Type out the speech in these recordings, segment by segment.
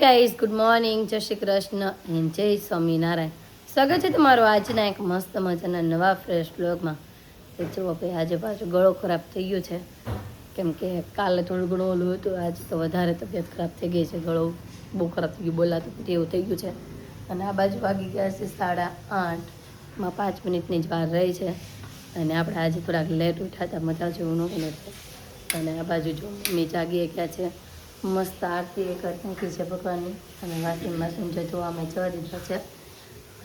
Guys good morning, જય Shri Krishna and જય સ્વામિનારાયણ. સ્વાગત છે તમારો આજના એક મસ્ત મજાના નવા ફ્રેશ બ્લોગમાં. તો જુઓ ભાઈ, આજે પાછું ગળો ખરાબ થઈ ગયો છે, કેમ કે કાલે થોડું ઘણું ઓલું હતું, આજે તો વધારે તબિયત ખરાબ થઈ ગઈ છે. ગળો બહુ ખરાબ થઈ ગયું, બોલાતું એવું થઈ ગયું છે. અને આ બાજુ વાગી ગયા છે 8:30, 5 મિનિટની જ વાર રહી છે. અને આપણે આજે થોડાક લેટ ઉઠ્યા હતા, મજા જેવું ન બને. અને આ બાજુ જો મમ્મી જાગી ગયા છે, મસ્ત આરતી એક મૂકી છે ભગવાનની. અને વાસણ વાસણ જે ધોવામાં જવા દીધા છે,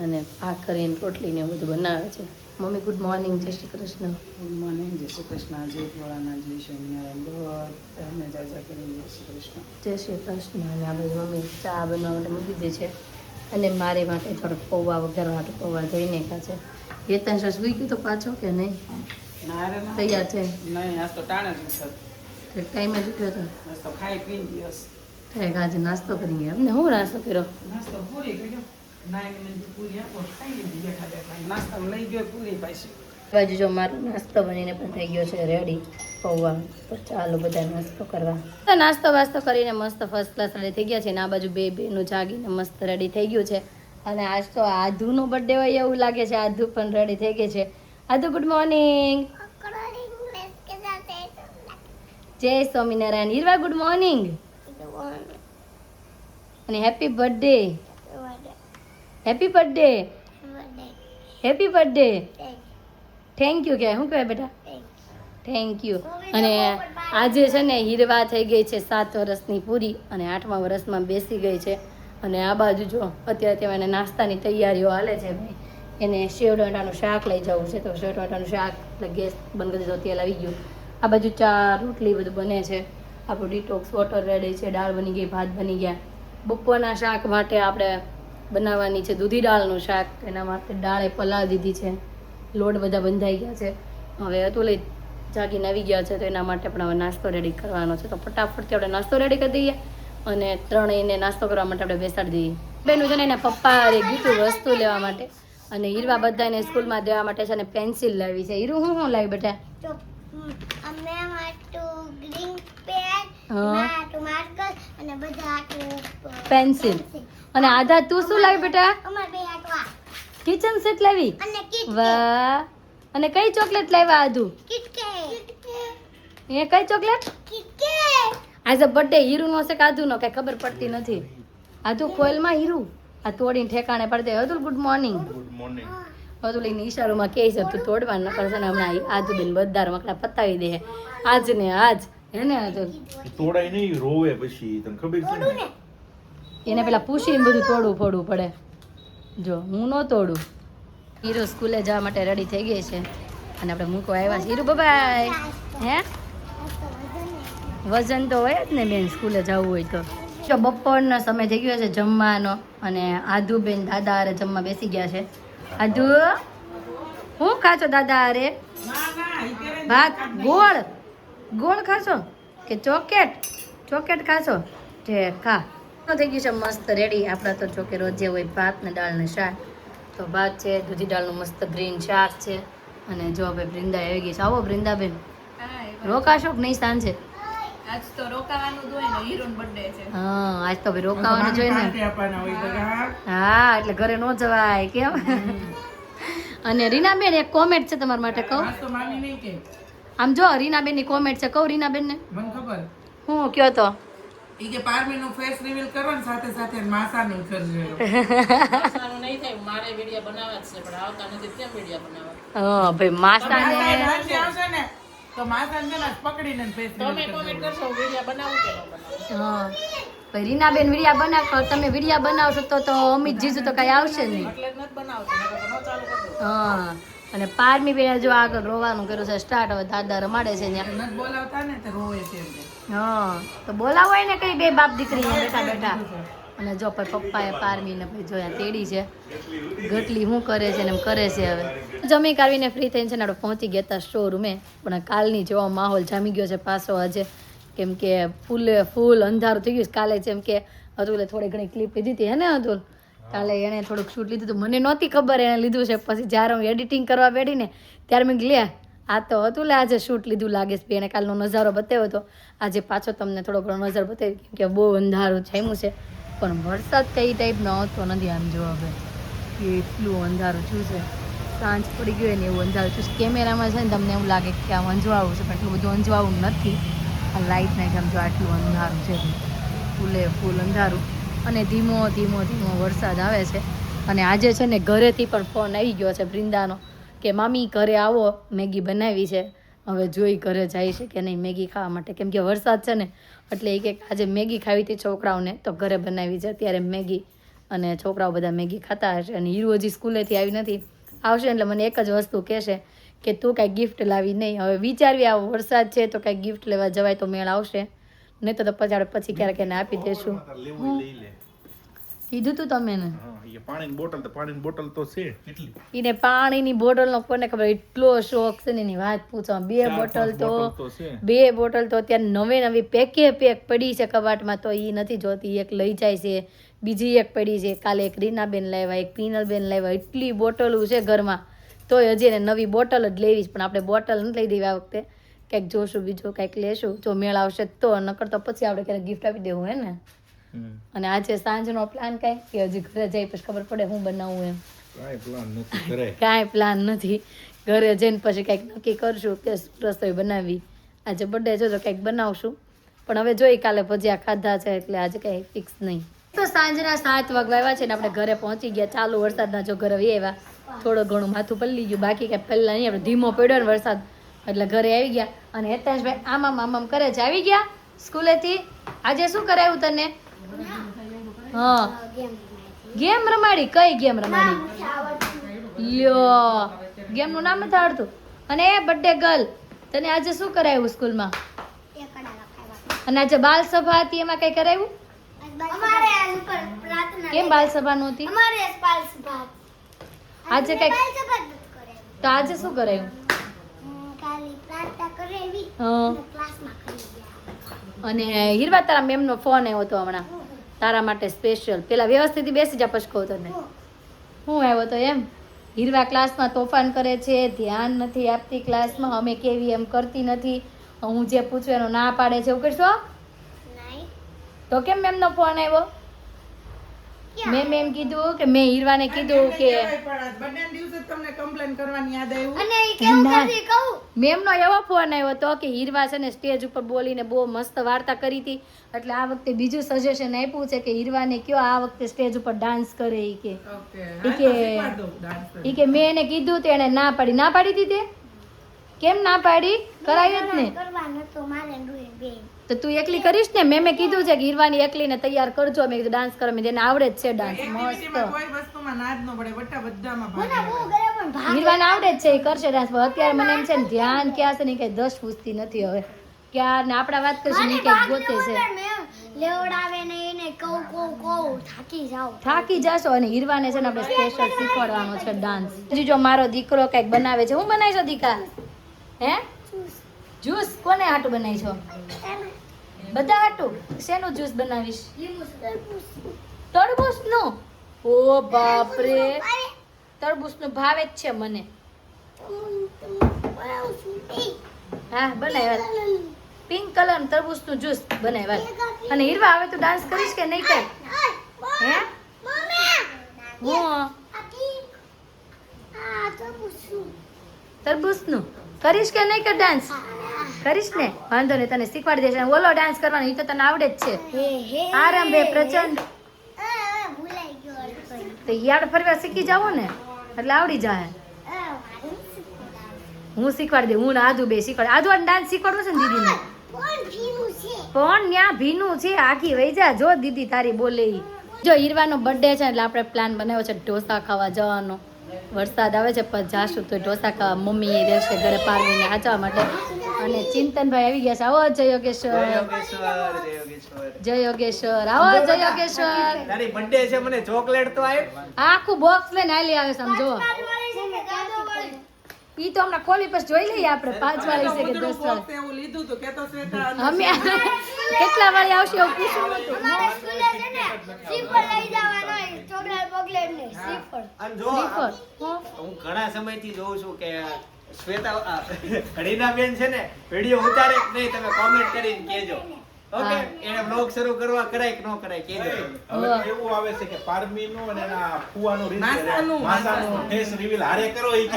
અને ભાખરીને રોટલીને એવું બધું બનાવે છે. મમ્મી ગુડ મોર્નિંગ, જય શ્રી કૃષ્ણ. ગુડ મોર્નિંગ, જય શ્રી કૃષ્ણ. જય ભોળાના, જય સ્વામિનારાયણ. બધાને જાજા કરીને જય શ્રી કૃષ્ણ. જય શ્રી કૃષ્ણ. અને આ બાજુ મમ્મી ચા બનાવવા માટે મૂકી દે છે, અને મારે માટે થોડોક પૌવા વગર માટે પૌવા ધોઈ નાખ્યા છે. હેતન સર સુઈ ગયું તો પાછો કે નહીં? તૈયાર છે? નહીં, આજ તો ટાણે જ ઉઠ્યો. ટાઈમે જ ઉઠ્યો હતો? આજ તો ખાઈ પીને દિવસ. થાય આજે નાસ્તો કરી ગયા. અમને શું નાસ્તો કર્યો? નાસ્તો પૂરી કર્યો. 9 મિનિટ પૂરી આપો, ખાઈ લીધી બેઠા બેઠા. નાસ્તામાં લઈ ગયો પૂરી પાછી. બાજુ જો મારો નાસ્તો બનીને પણ થઈ ગયો છે રેડી, પૌવા. તો ચાલો બધા નાસ્તો કરવા. તો નાસ્તો વાસ્તો કરીને મસ્ત ફર્સ્ટ ક્લાસ રેડી થઈ ગયા છે. ને આ બાજુ બેનું જાગીને મસ્ત રેડી થઈ ગયું છે. અને આજ તો આધુનો બર્થડે હોય એવું લાગે છે. આધુ પણ રેડી થઈ ગઈ છે. આધુ ગુડ મોર્નિંગ. જય સ્વામિનારાયણ. હીરવા ગુડ મોર્નિંગ અને happy birthday. Happy birthday. Happy birthday. Thank you. કે શું કહેવાય બેટા? Thank you. અને આજે છે ને હીરવા થઈ ગઈ છે 7 વર્ષની પૂરી, અને 8મા વર્ષમાં બેસી ગઈ છે. અને આ બાજુ જો અત્યારે તેમાં એને નાસ્તાની તૈયારીઓ હાલે છે ભાઈ. એને સેવ ટમેટાનું શાક લઈ જવું છે, તો સેવ ટમેટાનું શાક એટલે ગેસ બંધ કરી દીધો, તેલ આવી ગયું. આ બાજુ ચા રોટલી બધું બને છે. આપણું ડિટોક્સ વોટર રેડી છે, દાળ બની ગઈ, ભાત બની ગયા. બપોરના શાક માટે આપણે બનાવવાની છે દૂધી દાળનું શાક. એના માટે દાળે પલાળી દીધી છે, લોટ બધા બંધાઈ ગયા છે. હવે અતુલ જાગીને આવી ગયા છે, તો એના માટે પણ હવે નાસ્તો રેડી કરવાનો છે. તો ફટાફટથી આપણે નાસ્તો રેડી કરી દઈએ, અને ત્રણેયને નાસ્તો કરવા માટે આપણે બેસાડી દઈએ. બેનું છે ને એના પપ્પા ગીતું વસ્તુ લેવા માટે, અને હીરવા બધાને સ્કૂલમાં દેવા માટે છે ને પેન્સિલ લાવી છે. હીરું હું લાવી બેટા? પેન્સિલ. અને આધા તું શું લાવી બેટા? કિચન સેટ લાવી. વાહ. અને કઈ ચોકલેટ લાવ્યા આધુ? એ કઈ ચોકલેટ? આજે બર્થડે હીરુ નો છે કે આધુ નો? કઈ ખબર પડતી નથી. આધુ ખોલમાં હીરુ આ તોડીને ઠેકાણે પડી દે. Atul good morning. Good morning. Atul એને ઈશારોમાં કહે છે તું તોડવા ન કરશે ને હમણાં આધુ બેન બધા મકડા પતાવી દે આજ ને આજ. હે ને અતુલ? તોડાય નહીં, રોવે પછી. તને ખબર છે ને? એને પેલા પૂછીને બધું તોડવું પડવું પડે. જો હું ન તોડું. હીરો સ્કૂલે જવા માટે રેડી થઈ ગઈ છે, અને આપણે મૂકવા આવ્યા છે. હીરો બાય. હે વજન તો હોય જ ને બેન, સ્કૂલે જવું હોય તો. જો બપોરનો સમય થઈ ગયો છે જમવાનો, અને આધુ બેન દાદા હારે જમવા બેસી ગયા છે. આધુ શું ખાશો દાદા હારે? ભાત. ગોળ ગોળ ખાશો કે ચોકેટ? ચોકેટ ખાશો? જે ખા. થઈ ગયું છે મસ્ત રેડી. આપણા તો જોકે રોજે હોય ભાત ને દાળ ને શાક. તો ભાત છે, દૂધી દાળનું મસ્ત ગ્રીન શાક છે. અને જો ભાઈ વૃંદા આવી ગઈ છે. આવો વૃંદાબેન, રોકાશો કે નહીં સાંજે? આજ તો રોકાવાનું જ હોય ને, હીરોનો બર્થડે છે. હા, આજ તો ભાઈ રોકાવાનું જોઈએ ને. આપવાના હોય તો હા, એટલે ઘરે ન જવાય કેમ. અને રીનાબેન એક કોમેન્ટ છે તમારા માટે, કહું? આજ તો મામી નહીં કે આમ જો રીનાબેન ની કોમેન્ટ છે, કહું રીનાબેન ને? મને ખબર. હું કયો તો ઈ કે પારમીનું ફેસ રિવીલ કરવાનું સાથે સાથે માસાનું કરજો. માસાનું નહીં થાય, મારે વિડિયો બનાવવા જ છે, પણ આવતા નથી કેમ વિડિયો બનાવવા? હા ભાઈ, માસાને સાંજે આવશે ને તો માસાને છે ને પકડીને ફેસ તમે રિવીલ કોમેન્ટ કરશો વિડિયો બનાવું કે ન બનાવું? હા ભાઈ રીનાબેન વિડિયા બનાવો. તમે વિડિયા બનાવશો તો અમિત જીજુ તો કઈ આવશે નહીં. એટલે જ નથી બનાવતી, નકર તો ન ચાલુ કરી દઉં. હા. અને પારમી બેન જો આગળ રોવાનું કર્યું છે સ્ટાર્ટ. હવે દાદા રમાડે છે ત્યાં. નથી બોલાવતા ને તો રોવે છે એટલે. હા, તો બોલાવો હોય ને કઈ બે બાપ દીકરી બેઠા બેઠા. અને જો ભાઈ પપ્પાએ પારમી ને ભાઈ જોયા તેડી છે. ગટલી શું કરે છે ને એમ કરે છે. હવે જમી કાઢીને ફ્રી થઈને છે ને આપણે પહોંચી ગયા હતા શોરૂમે. પણ કાલની જેવો માહોલ જામી ગયો છે પાછો આજે, કેમ કે ફૂલ અંધારું થઈ ગયું. કાલે જેમ કે અતુલે થોડી ઘણી ક્લિપ લીધી હતી. હે ને અતુલ? કાલે એણે થોડુંક શૂટ લીધું હતું, મને નહોતી ખબર એણે લીધું છે. પછી જ્યારે હું એડિટિંગ કરવા બેઠી ને ત્યારે મેં લે આ તો હતું લે આજે શૂટ લીધું લાગે છે. એને કાલનો નજારો બતાવ્યો હતો. આજે પાછો તમને થોડો ઘણો નજારો બતાવી, કેમ કે બહુ અંધારું જામ્યું છે. પણ વરસાદ કઈ ટાઈપનો આવતો નથી. આમ જો હવે એટલું અંધારું થયું છે, સાંજ પડી ગયું ને એવું અંધારું થયું છે. કેમેરામાં છે ને તમને એવું લાગે કે આમ અંજવાળું છે, પણ એટલું બધું અંજવાળું નથી. આ લાઇટ નાખ આમ જો આટલું અંધારું છે, ફૂલે ફૂલ અંધારું, અને ધીમો ધીમો ધીમો વરસાદ આવે છે. અને આજે છે ને ઘરેથી પણ ફોન આવી ગયો છે બૃંદાનો કે મામી ઘરે આવો, મેગી બનાવી છે. હવે જોઈ ઘરે જાય છે કે નહીં મેગી ખાવા માટે, કેમ કે વરસાદ છે ને એટલે એ કે આજે મેગી ખાવી હતી છોકરાઓને, તો ઘરે બનાવી છે અત્યારે મેગી, અને છોકરાઓ બધા મેગી ખાતા હશે. અને હીરો હજી સ્કૂલેથી આવી નથી, આવશે એટલે મને એક જ વસ્તુ કહેશે કે તું કાંઈ ગિફ્ટ લાવી નહીં. હવે વિચારવી આવો વરસાદ છે તો કાંઈ ગિફ્ટ લેવા જવાય તો મેળ આવશે, નહીં તો પછી ક્યારેક એને આપી દેશું. કીધું તું તમે ને પાણીની બોટલ તો છે કેટલી? એને પાણીની બોટલનો કોને ખબર, એટલો શોખ છે ને એની વાત પૂછો. બે બોટલ તો અત્યારે નવી પેકે પેક પડી છે કબાટમાં, તો એ નથી જોતી. એક લઈ જાય છે, બીજી એક પડી છે, કાલે એક રીનાબેન લાવ્યા, એક પીનલબેન લાવ્યા. એટલી બોટલો છે ઘરમાં, તોય હજી એને નવી બોટલ જ લેવી છે. પણ આપણે બોટલ નથી લઈ દેવી આ વખતે, કંઈક જોશું, બીજું કંઈક લેશું જો મેળ આવશે તો, નકર તો પછી આપણે ક્યારેક ગિફ્ટ આપી દેવું હે ને. અને આજે સાંજનો પ્લાન કાંઈ કે હજી ઘરે જઈ પછી ખબર પડે હું બનાવું એમ. કાંઈ પ્લાન નથી, ઘરે જઈને પછી કંઈક નક્કી કરશું કે રસોઈ બનાવી. આજે બર્થડે છે તો કંઈક બનાવશું, પણ હવે જોઈ કાલે ભજીયા ખાધા છે એટલે આજે કંઈ ફિક્સ નહીં. તો સાંજના 7 વાગવા આવ્યા છે ને આપણે ઘરે પહોંચી ગયા. ચાલુ વરસાદના જો ઘરે આવ્યા, થોડું ઘણું માથું પલળી ગયું, બાકી કાંઈ પહેલાં નહીં. આપણે ધીમો પડ્યો ને વરસાદ એટલે ઘરે આવી ગયા. અને હેતાંશભાઈ આમામ કરે છે. આવી ગયા સ્કૂલેથી? આજે શું કરાવ્યું તને? હા ગેમ રમાડી. કઈ ગેમ રમાડી? લ્યો, ગેમનું નામ નથી આવડતું. અને બર્થડે ગર્લ, તને આજે શું કરાવ્યું સ્કૂલમાં? અને આજે બાલ સભા હતી, એમાં કઈ કરાવ્યું? કેમ બાલ સભા નહોતી? આજે કઈ તો આજે શું કરાવ્યું? અને હીરવા તારા મેમનો ફોન આવ્યો હતો હમણાં તારા માટે સ્પેશિયલ. પેલા વ્યવસ્થિત બેસી જા પછી કહું તને. હું આવ્યો તો એમ હીરવા ક્લાસમાં તોફાન કરે છે, ધ્યાન નથી આપતી ક્લાસમાં, અમે કેવી એમ કરતી નથી, હું જે પૂછું એનો ના પાડે છે. એવું કરશો તો કેમ મેમનો ફોન આવ્યો? મેં એમ કીધું કે મેં હીરવાને કીધું કે મેમનો એવો ફોન આવ્યો હતો કે હીરવા છે ને સ્ટેજ ઉપર બોલીને બહુ મસ્ત વાર્તા કરી હતી, એટલે આ વખતે બીજું સજેશન આપ્યું છે કે હીરવાને કયો આ વખતે સ્ટેજ ઉપર ડાન્સ કરે. ઈ કે મેં એને કીધું તો એને ના પાડી દીધી. કેમ ના પાડી? કરાવી જ ને તો તું એકલી કરીશ ને? મેં કીધું છે કે હીરવાની એકલીને તૈયાર કરજો. મેં કીધું ડાન્સ કરવા, મેં એને આવડે જ છે ડાન્સ મસ્ત. હીરવાને આવડે જ છે, એ કરશે ડાન્સ. અત્યારે મને એમ છે ને ધ્યાન ક્યાં છે ને કઈ 10 પૂછતી નથી હવે ક્યાં ને આપણે વાત કરીશું ને કઈ ગોતે છે. થાકી જાશો. અને હીરવાને છે ને આપણે સ્પેશિયલ શીખવાડવાનો છે ડાન્સ. હજી જો મારો દીકરો કઈક બનાવે છે. હું બનાવી છો દીકા? હે જ્યુસ કોને હાટું બનાવી છો? બધા હાટું. શેનું જ્યુસ બનાવીશ? તરબૂચનું? ઓ બાપ રે, તરબૂચનું ભાવે જ છે મને. હા બનાવ્યા પિંક કલર તરબૂચનું જ્યુસ બનાવ્યા. અને હીરવા હવે તું ડાન્સ કરીશ કે નહીં કઈ? હે હું તરબૂચનું કરીશ કે નહીં કે ડાન્સ કરીશ ને? વાંધો નહીં, તને શીખવાડી દેશે. ઓલો ડાન્સ કરવાનો એ તો તને આવડે જ છે. આરામ બે પ્રચંડ તો યાર ફરવા શીખી જાવ ને એટલે આવડી જાય. હું શીખવાડી દઉં. હું આધુ બે શીખવાડ. આધુ ડાન્સ શીખવાડવું છે ને દીદીને? પણ ત્યાં ભીનું છે આખી વહી જા. જો દીદી તારી બોલે. જો હીરવાનો બર્થડે છે એટલે આપણે પ્લાન બનાવ્યો છે ઢોસા ખાવા જવાનો. વરસાદ આવે છે પણ જાશું તો ઢોસા ખાવા. મમ્મી રહેશે ઘરે પારવીને હાચવા માટે. અને ચિંતનભાઈ આવી ગયા છે. આવો જય યોગેશ્વર. જય યોગેશ્વર. આવો જય યોગેશ્વર. તારી બર્થડે છે, મને ચોકલેટ તો આપ. આખું બોક્સ લઈને હાલી આવે સમજો. ઈ તો હમણાં ખોલી પછી જોઈ લઈએ આપણે 5 વાળી છે કે 10 વાળી. એવું લીધું તો કેતો શ્વેતા અમે કેટલા વાળી આવશે એવું પૂછ્યું નતું. આમ જો હું ઘણા સમયથી જોઉં છું કે શ્વેતા રીનાબેન છે ને વિડિયો ઉતારે કે નહીં, તમે કોમેન્ટ કરીને કહેજો. ઓકે એને બ્લોગ શરૂ કરવા કરાય કે ન કરાય કેજો હવે એવું આવે છે કે પારમીનું અને એના ફુવાનું રીત માસાનું ફેસ રિવીલ હારે કરો ઈ કે.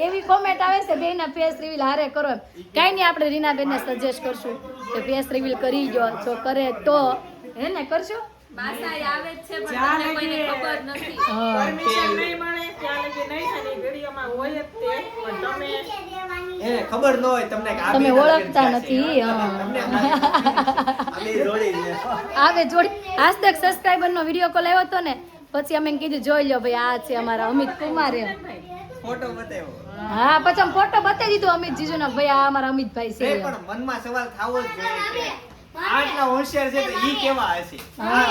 એવી કોમેન્ટ આવે છે બેયના ફેસ રિવીલ હારે કરો એમ. કાંઈ નહીં, આપણે રીનાબેનને સજેસ્ટ કરશું કે ફેસ રિવીલ કરી જો, જો કરે તો હે ને કરશું. જ્યાં લગી પરમિશન નહીં મળે ત્યાં લગી નહીં થાય. વિડીયોમાં હોય જ તે પણ તમે એને ખબર ન હોય તમને કે આ તમે બે ઓળખતા ક્યાં છે. નથી. હા. તમને આ બે જોડી છે. આવે જોડી આજ તક સબસ્ક્રાઇબર નો વિડીયો કોલ આવ્યો હતો ને, પછી અમે કીધું જોઈ લો ભાઈ, આ છે અમારા અમિત કુમાર એમ. ફોટો બતાવ્યો હા, પછી અમે ફોટો બતાવી દીધો અમિત જીજુ ના, ભાઈ આ અમારા અમિતભાઈ છે નહીં, એમ. પણ મનમાં સવાલ થાવો જ જોઈએ કે આટલા હોશિયાર છે તો ઈ કેવા હશે,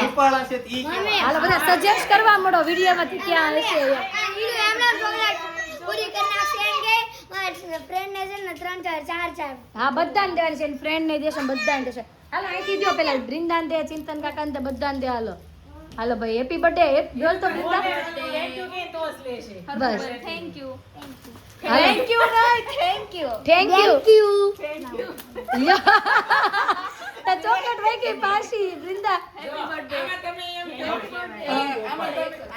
ઉપાળા છે તો ઈ કેવા. હાલો બધા સજેસ્ટ કરવા મળો વિડીયો માંથી ક્યાં હશે એમ. હા, બધાને દેવાની છે, ફ્રેન્ડ ને દેશે, બધાને દેશે. હાલો અહીંથી દો, પેલા બૃંદાન દે, ચિંતન કાકા ને બધાને દે. હાલો હાલો ભાઈ, હેપી બર્થડે બોલ તો બૃંદા. થેન્ક યુ કે તો જ લેશે. બસ thank you thank you thank you. Chocolate વહી ગઈ પાછી બૃંદા.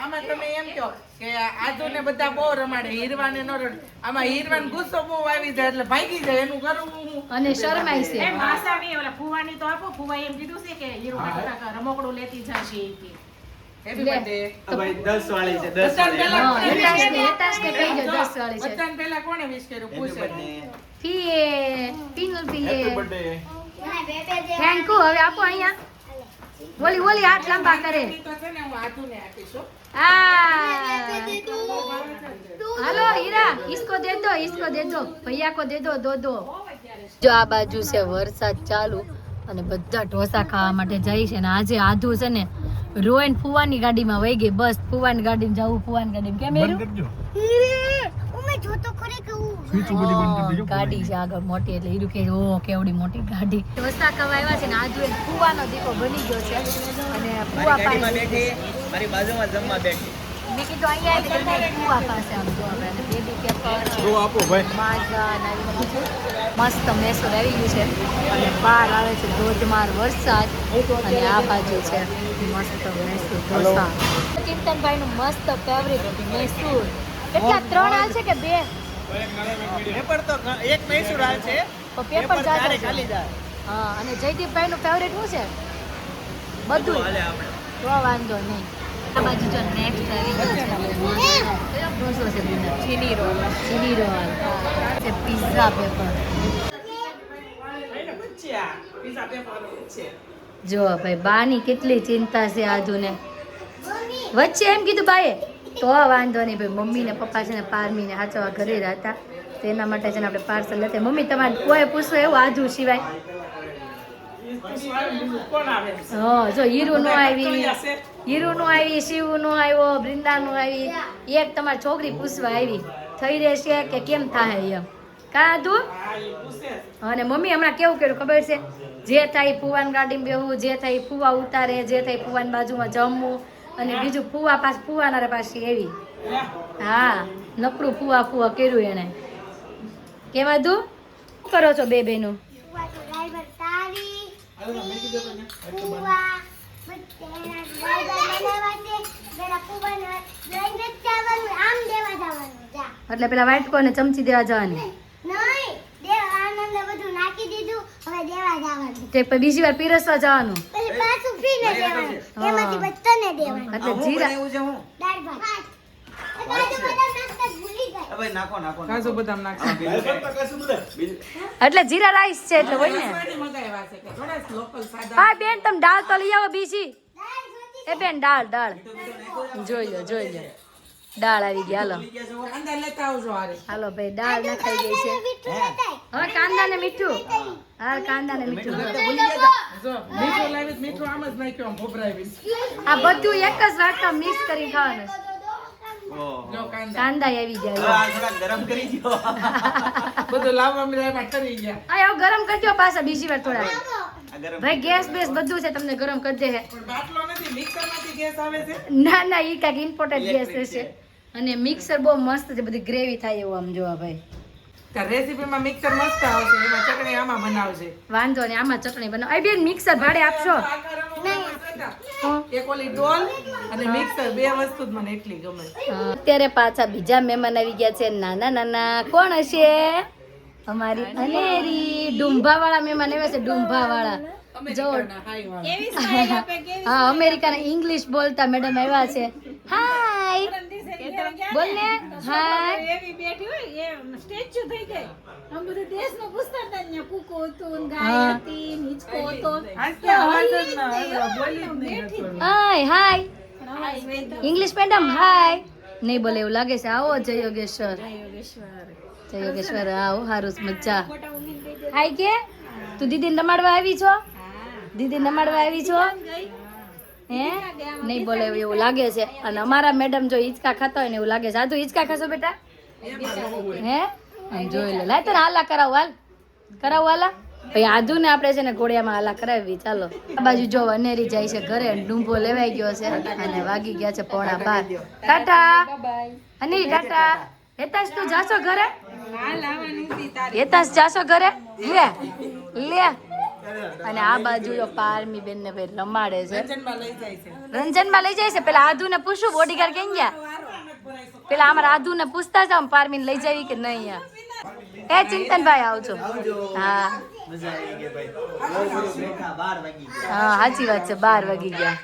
આમાં તમે એમ કહો કે આજુને બધા બહુ રમાડે, હીરવાને નો રમાડે. આમાં હીરવાન ગુસ્સો બહુ આવી જાય એટલે ભાગી જાય, એનું કરવું હું. અને શરમાય છે. એ માસાની ઓલા ફુવાની તો આપો. ફુવાએ એમ કીધું છે કે હીરો કાકા રમકડું લેતી જશે ઈ કે. Happy birthday. આ ભાઈ 10 વાળી છે, 10 બધાને વાળી. પહેલા હા, યતાશને કહી દો 10 વાળી છે. બધાને પહેલા કોણે વિશ કર્યું પૂછે. પીએ પીનલ પીએ. Happy birthday. Thank you. હવે આપો અહીંયા. ઓલી ઓલી હાથ લાંબા કરે. ઈ તો છે ને હું આધુને આપીશ હો. हेलो हीरा, इसको दे दो भैया को दे दो दो. જો આ બાજુ છે વરસાદ ચાલુ અને બધા ઢોસા ખાવા માટે જાય છે. ને આજે આધુ છે ને રોયન ફુવાની ગાડીમાં વહી ગઈ. બસ ફુવાની ગાડીમાં જવું, ફુવાની ગાડીમાં કેમ બંધ એરું કરજો. ગાડી છે આગળ મોટી, એટલે હીરું કે ઓ કેવડી મોટી ગાડી. ઢોસા ખાવા આવ્યા છે ને આધુ એને ફુવાનો દીકો બની ગયો છે અને ફુવા ગાડીમાં પાસે બેઠી, મારી બાજુમાં જમવા બેઠી. મેં કીધું અહીંયા આવી તો ફુવા પાસે આમ જો આપણે અને બેબી પેપર જો આપો ભાઈ. માજા અને આવી બધું છે. મસ્ત મેસૂર આવી ગયું છે અને બહાર આવે છે ધોધમાર વરસાદ અને આ બાજુ છે મસ્ત મેસૂર ઢોસા. ચિંતનભાઈનું મસ્ત ફેવરિટ મેસૂર. કેટલા 3 હાલ છે કે 2? પેપર તો એક મૈસૂર હાલ છે, તો પેપર ચારે જાજા ખાલી છે. જાય. હા, અને જયદીપભાઈનું ફેવરિટ શું છે? બધું. હાલે આપણે. તો વાંધો નહીં. આ બાજુ જો નેક્સ્ટ આવી ગયું છે. કયો ઢોસો છે બીજા? ચીલી રોલ છે, પિઝા પેપર. પીઝા પેપર છે. જો ભાઈ બાની કેટલી ચિંતા છે આધુને. વચ્ચે એમ કીધું બાએ તો વાંધો નહીં ભાઈ, મમ્મી ને પપ્પા છે ને પારમીને હાચવા ઘરે જ હતા, તો એના માટે છે ને આપણે પાર્સલ લેતે. મમ્મી તમારે કોઈ પૂછવું એવું આધુ સિવાય? કોણ આવે? હા, જો હીરુ નો આવી, શિવ નો આવ્યો, બૃંદા નો આવી, એક તમારી છોકરી પૂછવા આવી. થઈ રહેશે કે કેમ થાય એમ કા આધુ? અને મમ્મી હમણાં કેવું કર્યું ખબર છે? જે થાય ફુવાની ગાડીમાં બેહવું, જે થાય ફુવા ઉતારે, જે થાય ફુવાની બાજુમાં જમવું, અને બીજું ફુવા પાછું ફુવાના પાછી એવી. હા, નકરું ફુવા કર્યું એને. કેવા દુ કરો છો બે બેનું? એટલે પેલા વાઇટ કોને ચમચી દેવા જવાની. તે પછી બીજી વાર પીરસવા જવાનું. એટલે જીરા એવું છે હું. હવે નાખો કાજુ બદામ નાખો. એટલે જીરા રાઈસ છે એટલે હોય ને. મગાવ્યા છે કે થોડા લોકલ સાદા. હા બેન, તમે દાળ તો લઈ આવો બીજી. એ બેન દાળ જોઈ લો દાળ આવી ગઈ. હાલો અંદર લેતા આવજો હારે. હાલો ભાઈ, દાળ નખાઈ ગઈ છે. હવે કાંદા ને મીઠું. હા, કાંદા ને મીઠું. જો મીઠું લાવી, મીઠું આમ જ નાખ્યું, આમ ભભરાવી. આ બધું એક જ વાટકા મિક્સ કરી ખાવાનું. જો કાંદા કાંદા આવી હવે ગયા. આ થોડા ગરમ કરી દો. બધું લાવવા મળ્યા કરી ગયા. આ હવે ગરમ કરી દો પાછા બીજી વાર થોડા. આ ગરમ ભાઈ ગેસ બેસ બધું છે, તમને ગરમ કરી દે. પણ બાટલો નથી, મિક્સર માંથી ગેસ આવે છે. ના ઈ કાંઈક ઇમ્પોર્ટેન્ટ ગેસ હશે. અને મિક્સર બહુ મસ્ત છે, બધી ગ્રેવી થાય એવું આમ જોવા ભાઈ. ત્યાં રેસીપીમાં મિક્સર મસ્ત આવશે, એમાં ચટણી આમાં બનાવશે. વાંધો નહીં, આમાં ચટણી બનાવો. એ બેન મિક્સર ભાડે આપશો? એક ઓલી ડોલ અને મિક્સર, બે વસ્તુ જ મને એટલી ગમે. અત્યારે પાછા બીજા મહેમાન આવી ગયા છે, નાના નાના. કોણ હશે? અમારી અનેરી ડુંભા વાળા મહેમાન આવ્યા છે, ડુંભા વાળા. જો હા, અમેરિકાના ઇંગ્લિશ બોલતા મેડમ આવ્યા છે. હાય બોલ ને. હાય. એવી બેઠી હોય એ સ્ટેચ્યુ થઈ ગઈ. આમ બધું દેશનું પૂછતા હતા ને, કૂકો હતું ને હા. ગાય હતી ને હિંચકો હતો. આજ ત્યાં અવાજ જ ના આવ્યો, બોલી જ નહીં હતું. હાય હાય પણ અવાજ વહેતો. ઇંગ્લિશ મેડમ હાય નહીં બોલે એવું લાગે છે. આવો જય યોગેશ્વર. યોગેશ્વર. જય યોગેશ્વર આવો, હારું છે, મજા. ફોટા ઉમીને દઈ દે. હાય કે તું દીદીને રમાડવા આવી છો? દીદીને રમાડવા આવી છો? હે નહીં બોલે એવું લાગે છે. અને અમારા મેડમ જો હિંચકા ખાતા હોય ને એવું લાગે છે. આ તું હિંચકા ખાશો બેટા? હે આમ જોઈ લે. લાય તને હાલા કરાવું, હાલ કરાવું હાલા. ભાઈ આધુ ને આપણે છે ને ઘોડિયામાં હાલા કરાવી. ચાલો આ બાજુ જો અનેરી જાય છે ઘરે, ડુંભો લેવાઈ ગયો છે અને વાગી ગયા છે 11:15. ટાટા અનેરી, ટાટા. હેતાશ તું જાશો ઘરે? હેતાશ જાશો ઘરે? લે લે. અને આ બાજુ જો પારમી બેન ને ભાઈ રમાડે છે. કિચનમાં લઈ જાય છે. રંજનમાં લઈ જાય છે. પેલા આધુ ને પૂછું બોડીગાર્ડ ક્યાં ગયા? પેલા અમારા આધુ ને પૂછતા જાવ પારમીને લઈ જાવી કે નહીં? એ ચિંતનભાઈ આવજો. હા મજા આવી ગઈ ભાઈ. બહુ બધું બેઠા, 12 વાગી ગયા. હા સાચી વાત છે, 12 વાગી ગયા.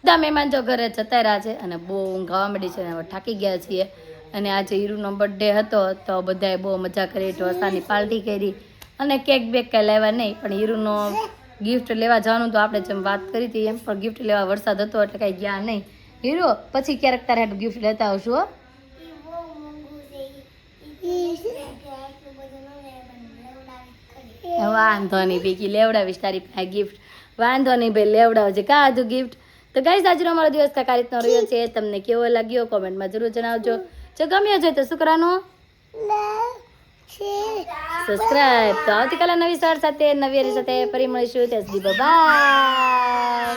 બધા મહેમાન જો ઘરે જતા રહ્યા છે અને બહુ ઊંઘ આવવા માંડી છે અને હવે થાકી ગયા છીએ. અને આજે હીરુનો બર્થડે હતો તો બધાએ બહુ મજા કરી, ઢોસાની પાર્ટી કરી અને કેક બેક કાંઈ લેવા નહીં, પણ હીરુનો ગિફ્ટ લેવા જવાનું તો આપણે જેમ વાત કરી હતી એમ, પણ ગિફ્ટ લેવા વરસાદ હતો એટલે કાંઈ ગયા નહીં. હીરો પછી ક્યારેક તારે ગિફ્ટ લેતા આવશું હો. વાંધો નહીં પીકી, લેવડાવીશ તારી પાસે ગિફ્ટ. વાંધો નહીં ભાઈ, લેવડાવજે કાધું ગિફ્ટ. તો ગાઈસ આજનો અમારો દિવસ કાંઈક આ રીતનો રહ્યો છે. તમને કેવો લાગ્યો કોમેન્ટમાં જરૂર જણાવજો. જો ગમ્યો છે તો શું કરવાનું? સબસ્ક્રાઇબ. તો આવતીકાલે નવી સર સાથે નવી સાથે ફરી મળીશું. ત્યાં સુધી બાય.